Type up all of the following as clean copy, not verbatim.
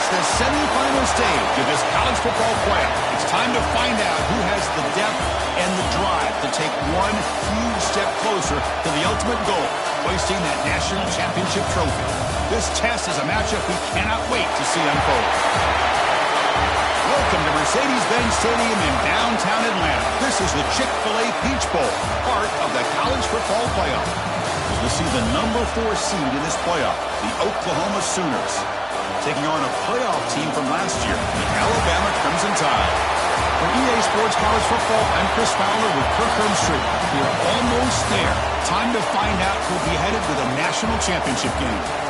the semifinal stage of this college football playoff. It's time to find out who has the depth and the drive to take one huge step closer to the ultimate goal, hoisting that national championship trophy. This test is a matchup we cannot wait to see unfold. Welcome to Mercedes-Benz Stadium in downtown Atlanta. This is the Chick-fil-A Peach Bowl, part of the college football playoff. We'll see the number 4 seed in this playoff, the Oklahoma Sooners, taking on a playoff team from last year, the Alabama Crimson Tide. For EA Sports College Football, I'm Chris Fowler with Kirk Herbstreit. We are almost there. Time to find out who'll be headed to the national championship game.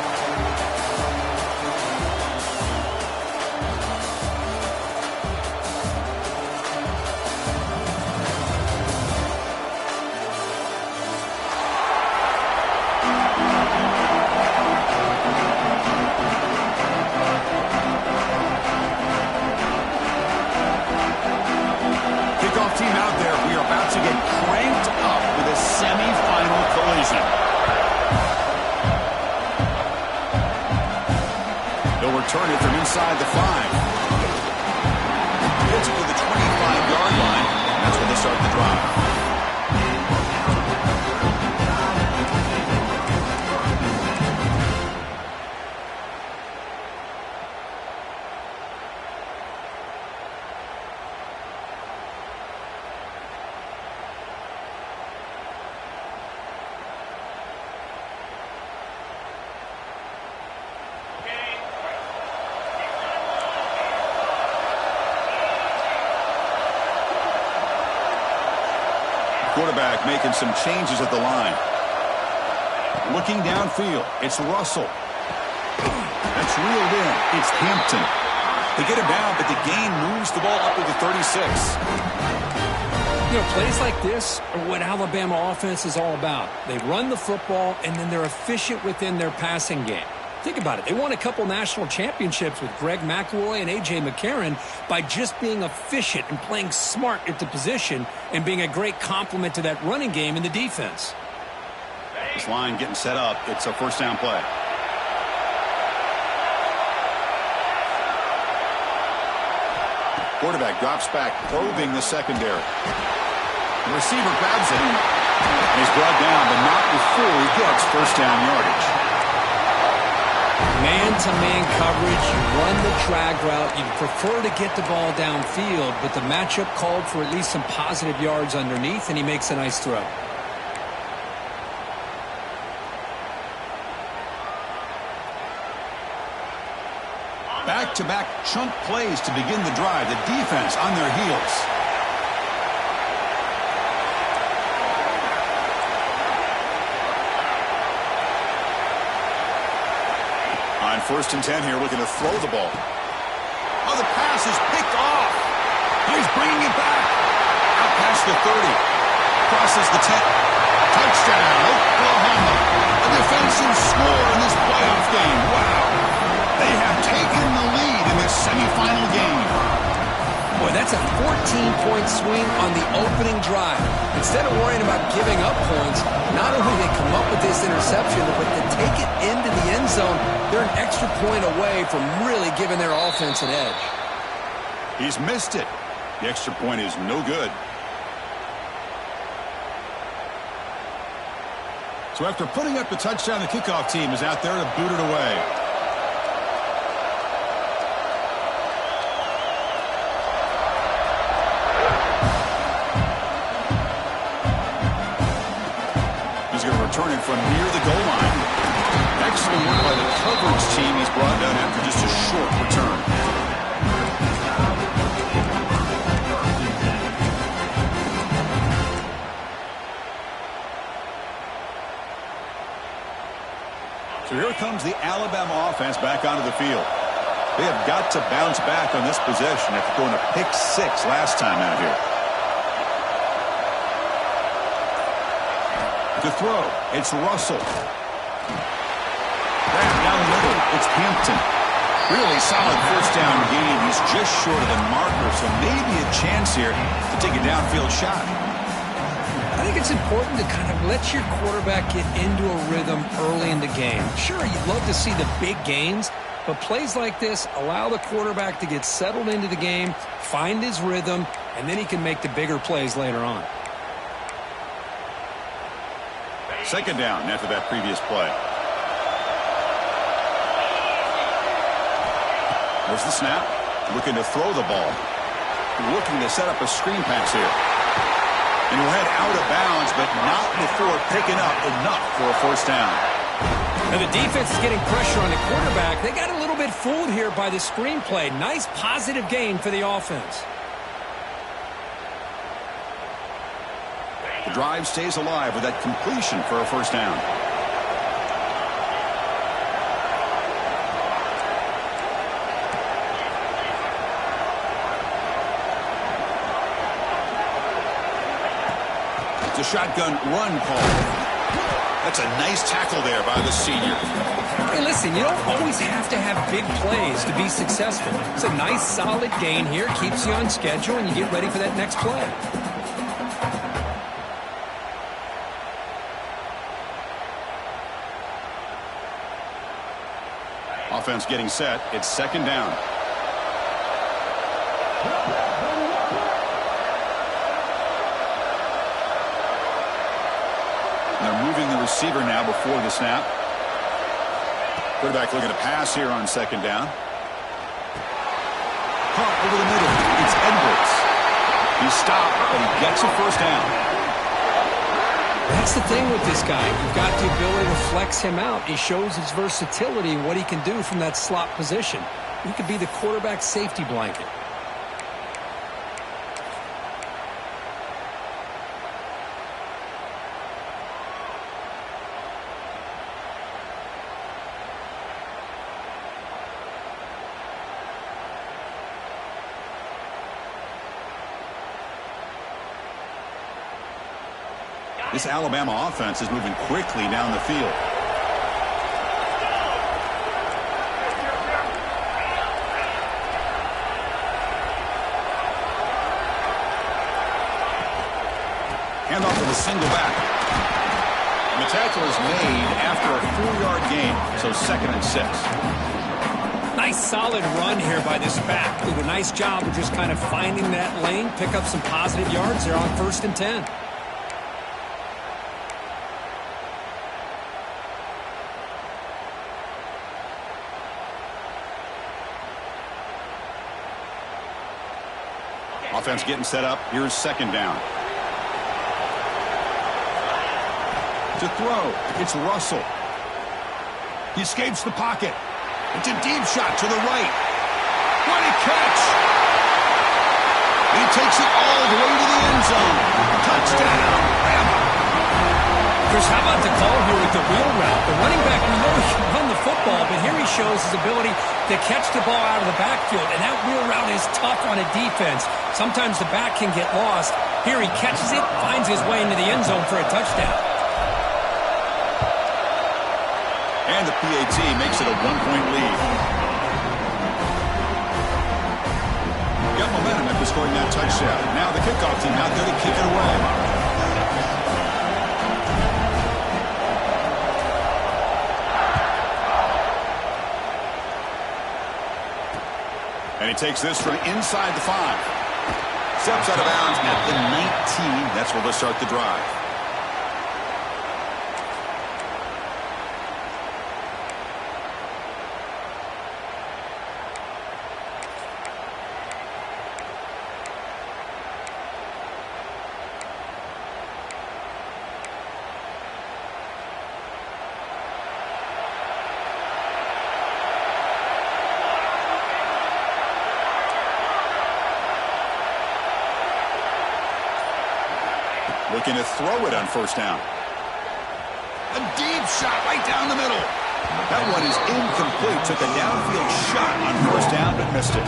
Team out there, we are about to get cranked up with a semi-final collision. They'll return it from inside the 5. Gets it to the 25-yard line. That's when they start the drive. Quarterback making some changes at the line. Looking downfield, it's Russell. That's reeled in. It's Hampton. They get him down, but the gain moves the ball up to the 36. You know, plays like this are what Alabama offense is all about. They run the football, and then they're efficient within their passing game. Think about it. They won a couple national championships with Greg McElroy and A.J. McCarron by just being efficient and playing smart at the position and being a great complement to that running game in the defense. This line getting set up. It's a first down play. Quarterback drops back, probing the secondary. The receiver grabs it. And he's brought down, but not before he gets first down yardage. Man-to-man coverage, you run the drag route, you prefer to get the ball downfield, but the matchup called for at least some positive yards underneath, and he makes a nice throw. Back-to-back chunk plays to begin the drive. The defense on their heels. On 1st and 10 here, looking to throw the ball. Oh, the pass is picked off. He's bringing it back. Out past the 30. Crosses the 10. Touchdown, Oklahoma. A defensive score in this playoff game. Wow. They have taken the lead in this semifinal game. Boy, that's a 14-point swing on the opening drive. Instead of worrying about giving up points, not only they come up with this interception, but to take it into the end zone, they're an extra point away from really giving their offense an edge. He's missed it. The extra point is no good. So after putting up the touchdown, the kickoff team is out there to boot it away. Returning from near the goal line. Excellent work by the coverage team. He's brought down after just a short return. So here comes the Alabama offense back onto the field. They have got to bounce back on this possession after going a pick 6 last time out here. To throw, it's Russell. Grab down the middle, it's Hampton. Really solid first down gain. He's just short of the marker, so maybe a chance here to take a downfield shot. I think it's important to kind of let your quarterback get into a rhythm early in the game. Sure, you'd love to see the big gains, But plays like this allow the quarterback to get settled into the game, find his rhythm, and then he can make the bigger plays later on. Second down after that previous play. There's the snap. Looking to throw the ball. Looking to set up a screen pass here. And he'll head out of bounds, but not before picking up enough for a first down. Now the defense is getting pressure on the quarterback. They got a little bit fooled here by the screenplay. Nice positive gain for the offense. The drive stays alive with that completion for a first down. It's a shotgun run call. That's a nice tackle there by the senior. Hey, listen, you don't always have to have big plays to be successful. It's a nice, solid gain here. Keeps you on schedule, and you get ready for that next play. Offense getting set. It's second down. They're moving the receiver now before the snap. Quarterback looking to pass here on second down. Caught over the middle. It's Edwards. He stopped, but he gets a first down. That's the thing with this guy. You've got the ability to flex him out. He shows his versatility and what he can do from that slot position. He could be the quarterback safety blanket. This Alabama offense is moving quickly down the field. Handoff to the single back. And the tackle is made after a 4-yard gain, so 2nd and 6. Nice solid run here by this back. Did a nice job of just kind of finding that lane, pick up some positive yards there on 1st and 10. Offense getting set up. Here's second down. To throw, it's Russell. He escapes the pocket. It's a deep shot to the right. What a catch! He takes it all the way to the end zone. Touchdown, Bama. Chris, how about the call here with the wheel route? The running back, we know he can run the football, but here he shows his ability to catch the ball out of the backfield, and that wheel route is tough on a defense. Sometimes the back can get lost. Here he catches it, finds his way into the end zone for a touchdown. And the PAT makes it a 1-point lead. Got momentum after scoring that touchdown. Now the kickoff team out there to kick it away. And he takes this from inside the 5. Steps out of bounds at the 19. That's where they'll start the drive. Looking to throw it on first down. A deep shot right down the middle. That one is incomplete. Took a downfield shot on first down, but missed it.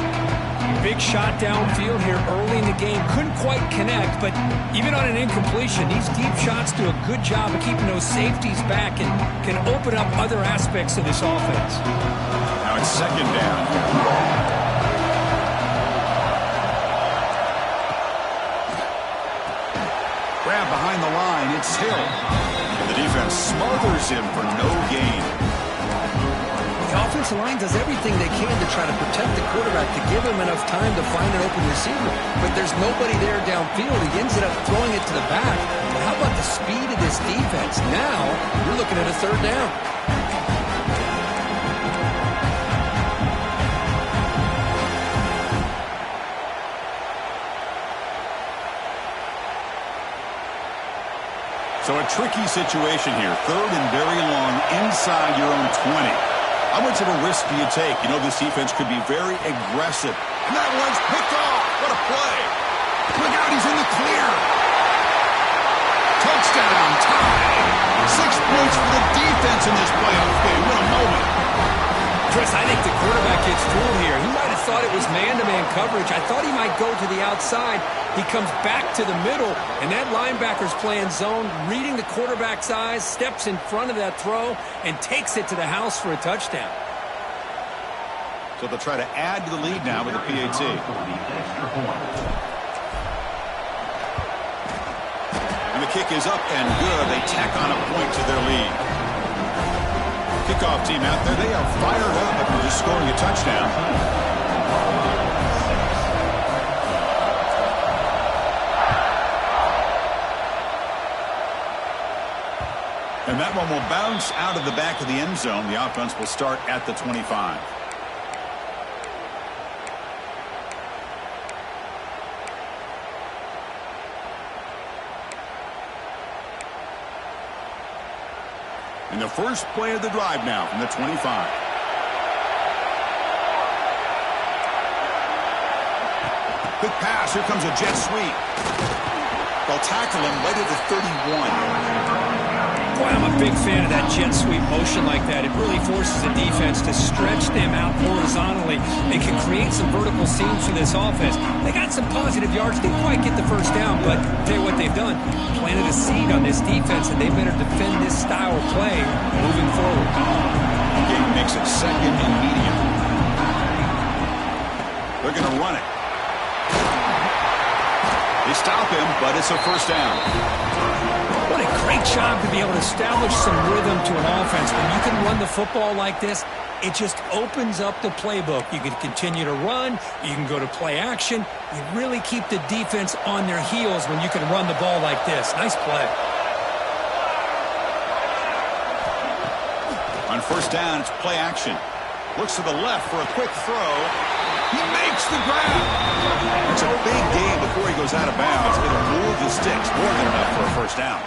Big shot downfield here early in the game. Couldn't quite connect, but even on an incompletion, these deep shots do a good job of keeping those safeties back and can open up other aspects of this offense. Now it's second down. Grab behind the line, it's Hill. And the defense smothers him for no gain. The offense offensive line does everything they can to try to protect the quarterback, to give him enough time to find an open receiver. But there's nobody there downfield. He ends up throwing it to the back. But how about the speed of this defense? Now you're looking at a third down. So a tricky situation here. Third and very long inside your own 20. How much of a risk do you take? You know this defense could be very aggressive. And that one's picked off. What a play. Look out, he's in the clear. Touchdown, tie. 6 points for the defense in this playoff game. What a moment. Chris, I think the quarterback gets fooled here. He might have thought it was man-to-man coverage. I thought he might go to the outside. He comes back to the middle, and that linebacker's playing zone, reading the quarterback's eyes, steps in front of that throw, and takes it to the house for a touchdown. So they'll try to add to the lead now with the PAT. And the kick is up and good. They tack on a point to their lead. Kickoff team out there. They are fired up after just scoring a touchdown. And that one will bounce out of the back of the end zone. The offense will start at the 25. And the first play of the drive now from the 25. Quick pass. Here comes a jet sweep. They'll tackle him right at the 31. Boy, I'm a big fan of that jet sweep motion like that. It really forces the defense to stretch them out horizontally. They can create some vertical seams for this offense. They got some positive yards. Didn't quite get the first down, but I'll tell you what they've done. Planted a seed on this defense, and they better defend this style of play moving forward. Game makes it second and medium. They're going to run it. They stop him, but it's a first down. What a great job to be able to establish some rhythm to an offense. When you can run the football like this, it just opens up the playbook. You can continue to run. You can go to play action. You really keep the defense on their heels when you can run the ball like this. Nice play. On first down, it's play action. Looks to the left for a quick throw. He makes the grab. It's a big gain before he goes out of bounds. It'll move the sticks more than enough for a first down.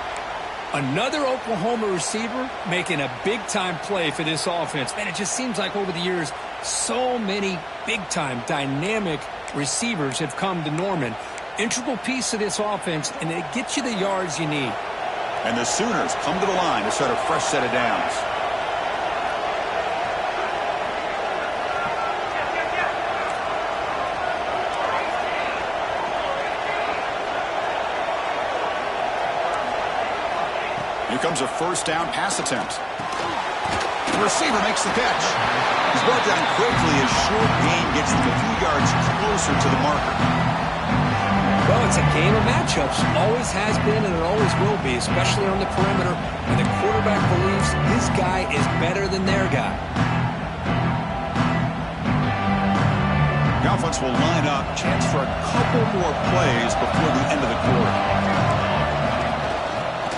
Another Oklahoma receiver making a big-time play for this offense. Man, it just seems like over the years, so many big-time, dynamic receivers have come to Norman. Integral piece of this offense, and it gets you the yards you need. And the Sooners come to the line to start a fresh set of downs. Here comes a first down pass attempt. The receiver makes the catch. He's brought down quickly as short gain gets them a few yards closer to the marker. Well, it's a game of matchups. Always has been and it always will be, especially on the perimeter when the quarterback believes his guy is better than their guy. The offense will line up. Chance for a couple more plays before the end of the quarter.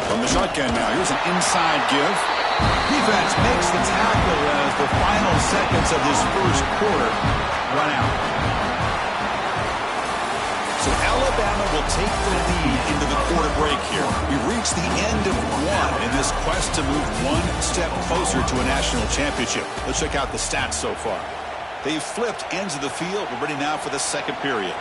From the shotgun now, here's an inside give. Defense makes the tackle as the final seconds of this first quarter run out. So Alabama will take the lead into the quarter break here. We've reached the end of one in this quest to move one step closer to a national championship. Let's check out the stats so far. They've flipped ends of the field. We're ready now for the second period.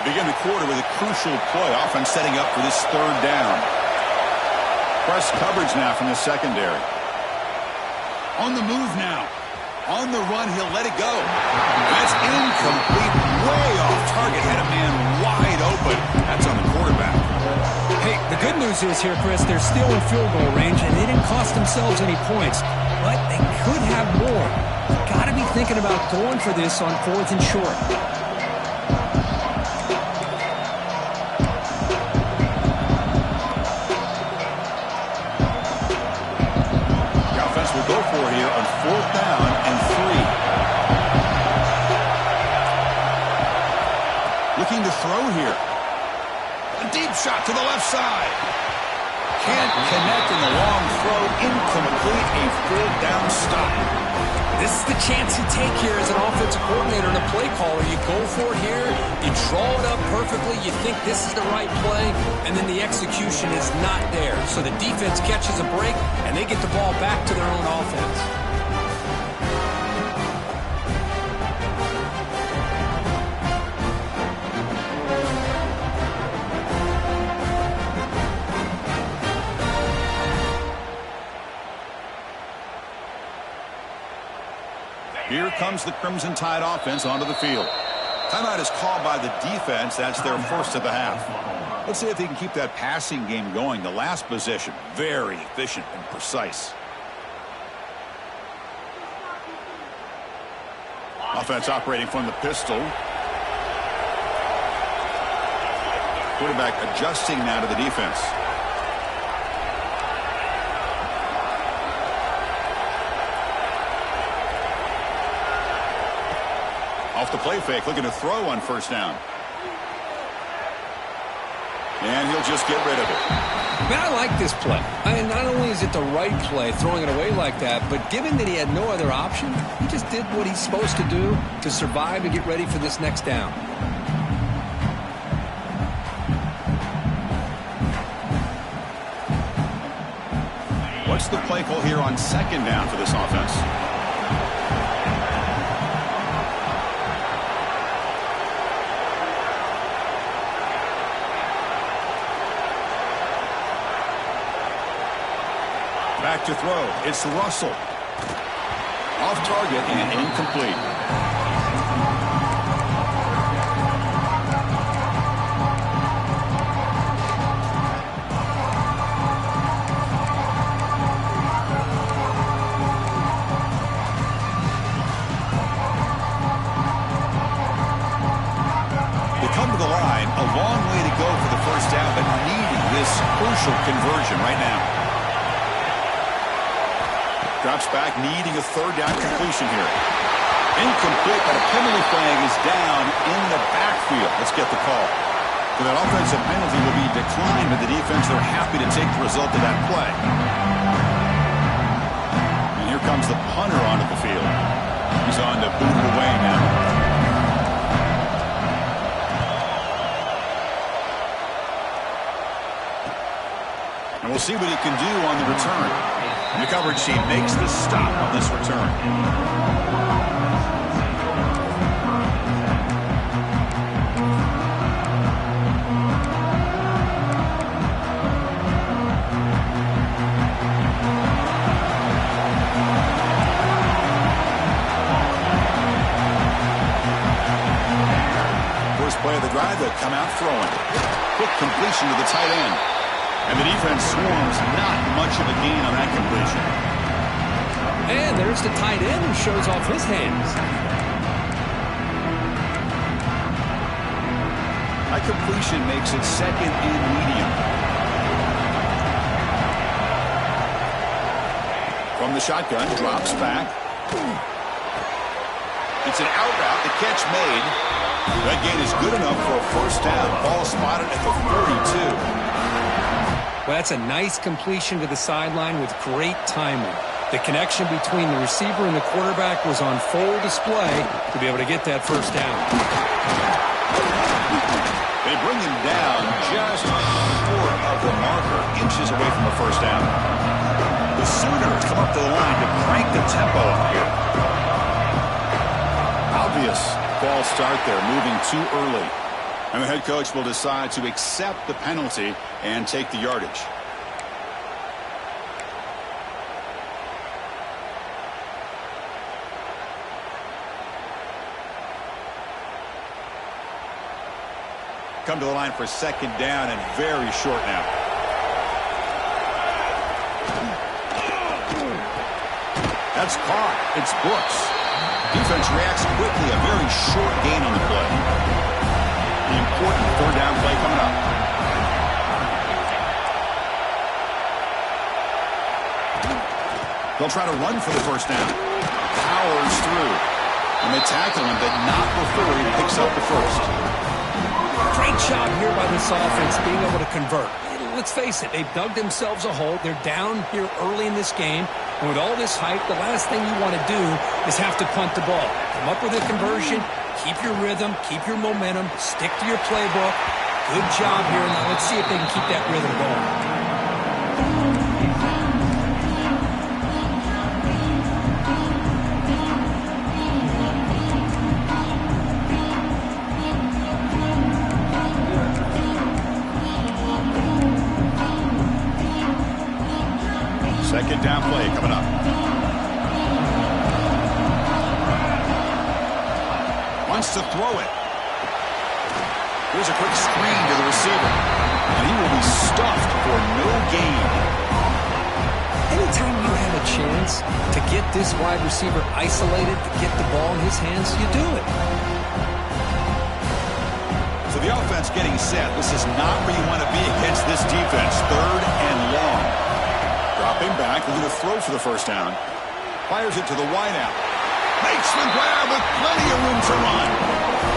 We begin the quarter with a crucial play, offense setting up for this third down. Press coverage now from the secondary. On the move now. On the run, he'll let it go. That's incomplete, way off target. Had a man wide open. That's on the quarterback. Hey, the good news news is here, Chris, they're still in field goal range, and they didn't cost themselves any points, but they could have more. Got to be thinking about going for this on 4th and short. The offense will go for it here on 4th down and 3. Looking to throw here. A deep shot to the left side. Can't connect in the long throw. Incomplete. A 4th down stop. This is the chance you take here as an offensive coordinator and a play caller. You go for it here. You draw it up perfectly. You think this is the right play, and then the execution is not there. So the defense catches a break, and they get the ball back to their own offense. Here comes the Crimson Tide offense onto the field. Timeout is called by the defense. That's their first of the half. Let's see if they can keep that passing game going. The last possession, very efficient and precise. Offense operating from the pistol. Quarterback adjusting now to the defense. Off the play fake, looking to throw on 1st down. And he'll just get rid of it. Man, I like this play. I mean, not only is it the right play, throwing it away like that, but given that he had no other option, he just did what he's supposed to do to survive and get ready for this next down. What's the play call here on 2nd down for this offense? Back to throw. It's Russell. Off target and incomplete. They come to the line. A long way to go for the 1st down, but needing this crucial conversion right now. Drops back, needing a 3rd down completion here. Incomplete, but a penalty flag is down in the backfield. Let's get the call. So that offensive penalty will be declined, but the defense, they're happy to take the result of that play. And here comes the punter onto the field. He's on to boot it away now. And we'll see what he can do on the return. And the coverage team makes the stop on this return. First play of the drive, they'll come out throwing. Quick completion to the tight end. And the defense swarms, not much of a gain on that completion. And there's the tight end who shows off his hands. That completion makes it 2nd and medium. From the shotgun, drops back. It's an out route, the catch made. That gain is good enough for a 1st down. Ball spotted at the 42. Well, that's a nice completion to the sideline with great timing. The connection between the receiver and the quarterback was on full display to be able to get that 1st down. They bring him down just short of the marker, inches away from the 1st down. The Sooners come up to the line to crank the tempo up here. Obvious false start there, moving too early. And the head coach will decide to accept the penalty and take the yardage. Come to the line for 2nd down and very short now. That's caught. It's Brooks. Defense reacts quickly. A very short gain on the play. The important third down play coming up. They'll try to run for the first down. Powers through. And they tackle him, but not before he picks up the first. Great job here by this offense being able to convert. Let's face it, they've dug themselves a hole. They're down here early in this game. And with all this hype, the last thing you want to do is have to punt the ball. Come up with a conversion, keep your rhythm, keep your momentum, stick to your playbook. Good job here. Now let's see if they can keep that rhythm going. Second down play coming up. Wants to throw it. Here's a quick screen to the receiver. And he will be stuffed for no gain. Anytime you have a chance to get this wide receiver isolated, to get the ball in his hands, you do it. So the offense getting set. This is not where you want to be against this defense. Third and long. Dropping back, looking to throw for the first down. Fires it to the wideout. Makes the grab with plenty of room to run.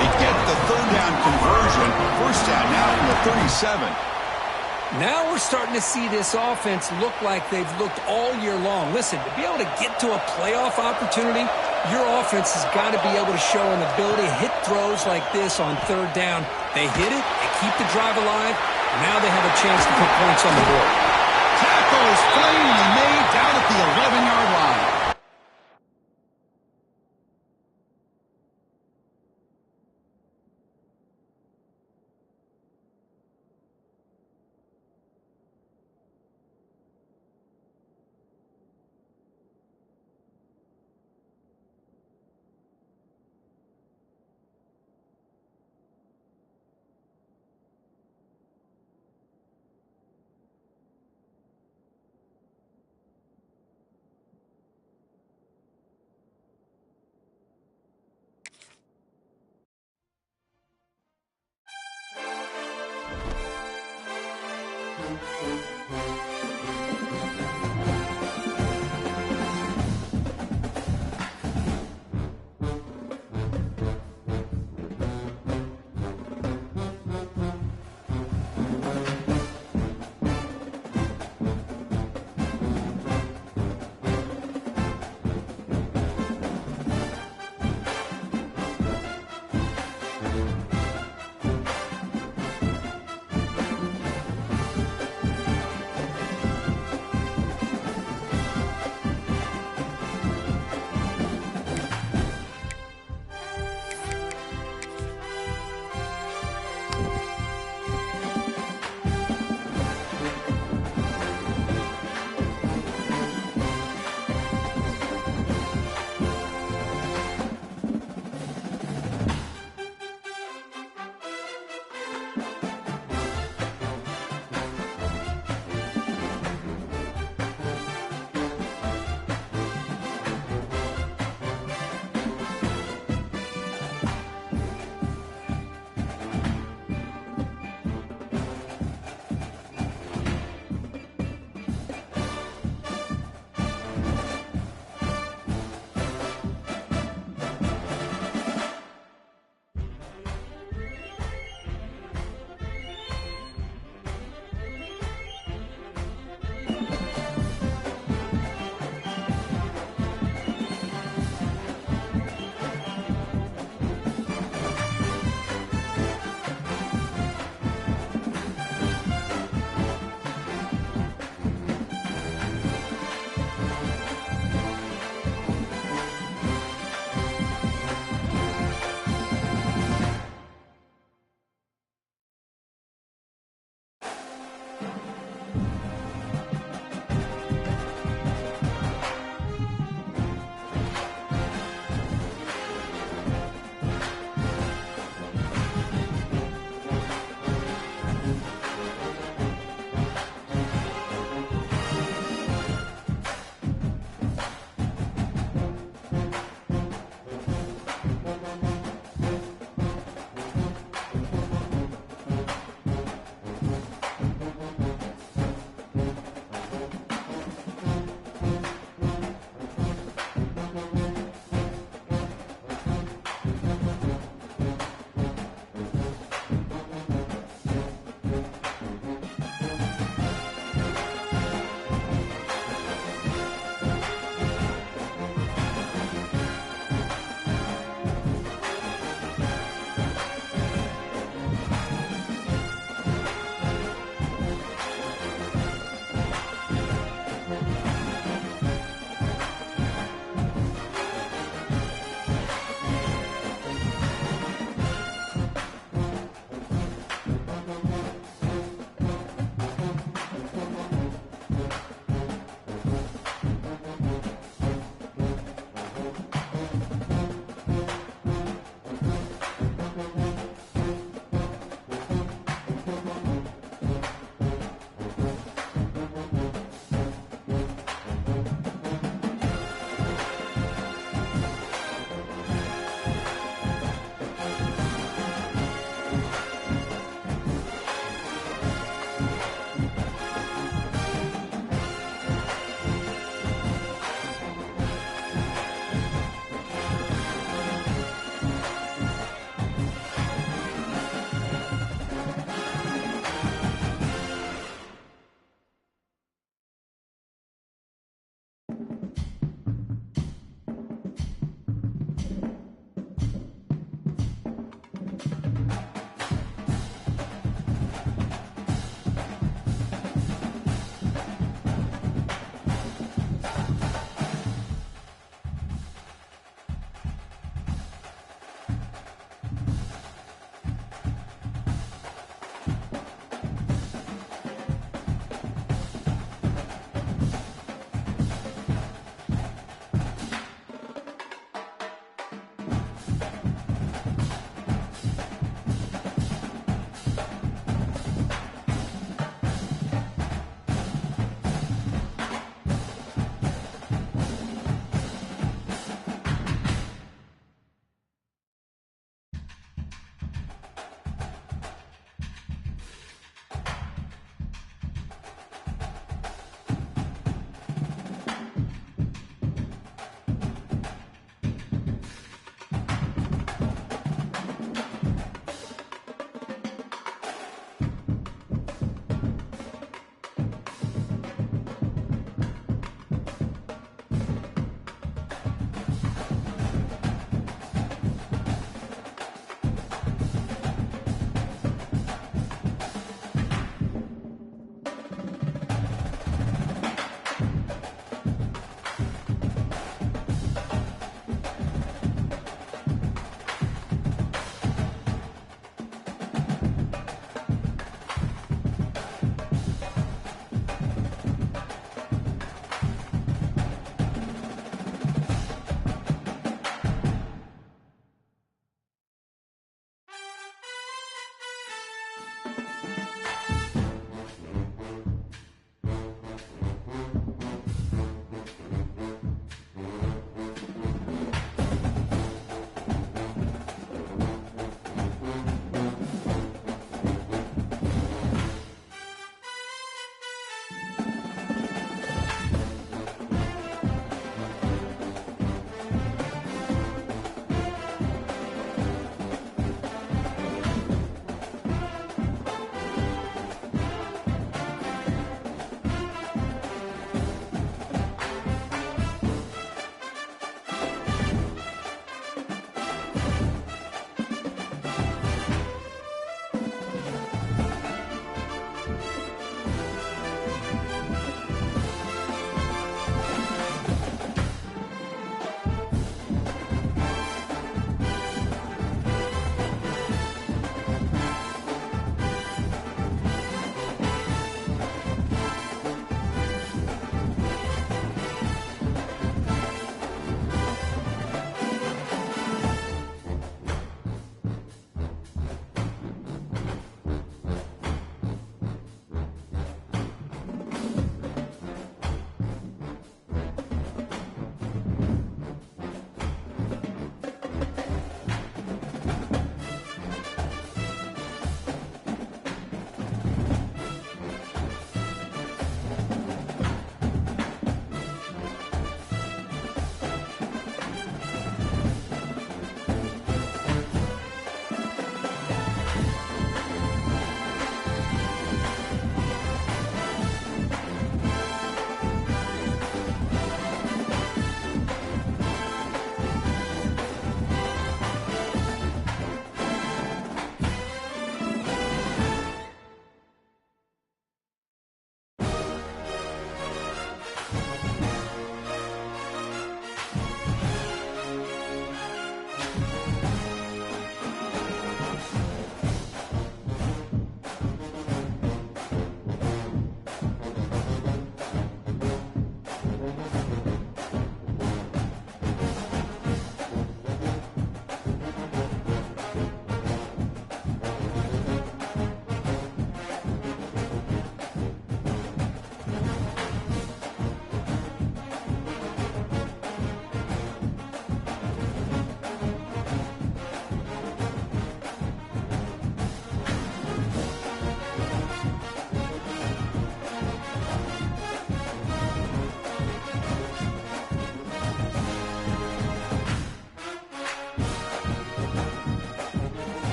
They get the third down conversion. First down now from the 37. Now we're starting to see this offense look like they've looked all year long. Listen, to be able to get to a playoff opportunity, your offense has got to be able to show an ability to hit throws like this on third down. They hit it, they keep the drive alive, and now they have a chance to put points on the board. Tackle is finally made down at the 11-yard line.